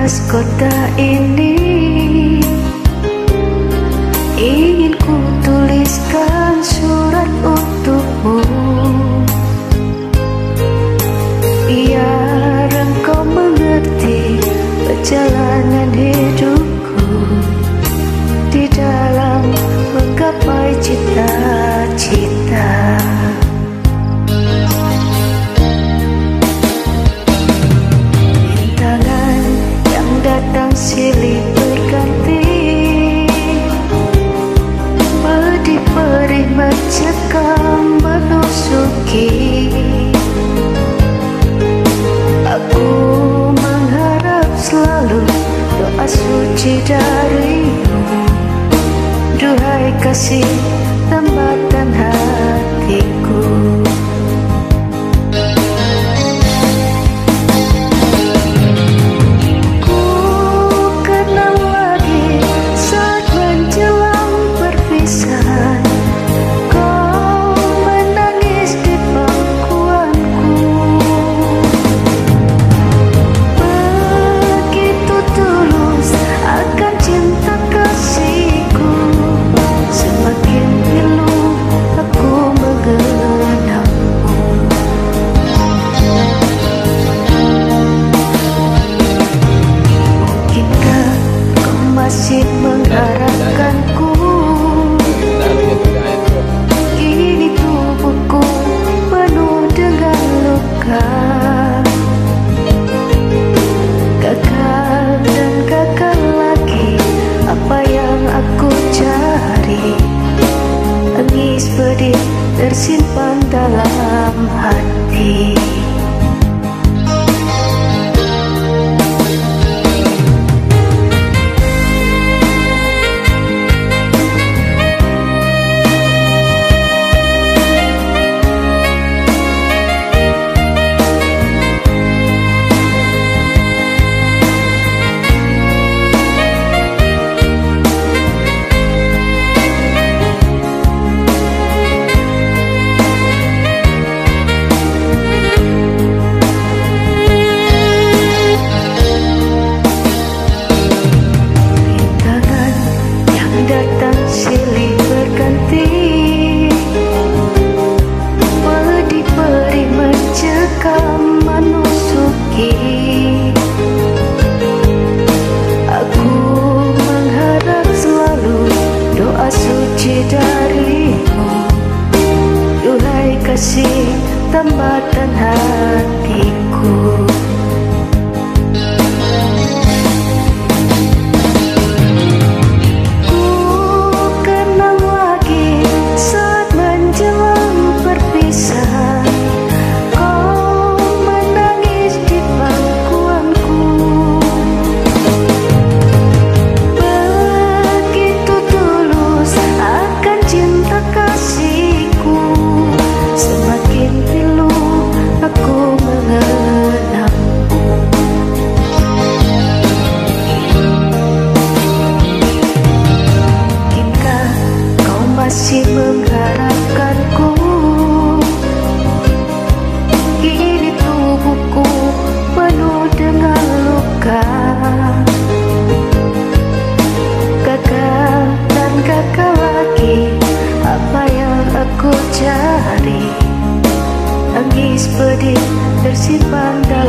atas kota ini, ingin ku tuliskan surat untukmu, biar engkau mengerti perjalanan hidupku di dalam menggapai cita-cita. Rintangan yang datang silih berganti, pedih-perih mencekam menusuki. Aku mengharap selalu doa suci darimu, duhai kasih tambatan hatiku. Ku kenal lagi saat menjelang perpisahan, kau menangis di pangkuanku. Begitu tulus akan cinta kasihku, semakin pilu aku mengenangmu. Mungkinkah kau masih mengharapkanku? Kini tubuhku penuh dengan luka, gagal dan gagal lagi apa yang aku cari. Tangis pedih tersimpan dalam hati. Datang silih berganti, pedih-perih mencekam menusuki. Aku mengharap selalu doa suci darimu, duhai kasih tambatan hatiku. Masih mengharapkanku, kini tubuhku penuh dengan luka, gagal dan gagal lagi apa yang aku cari. Tangis pedih tersimpan dalam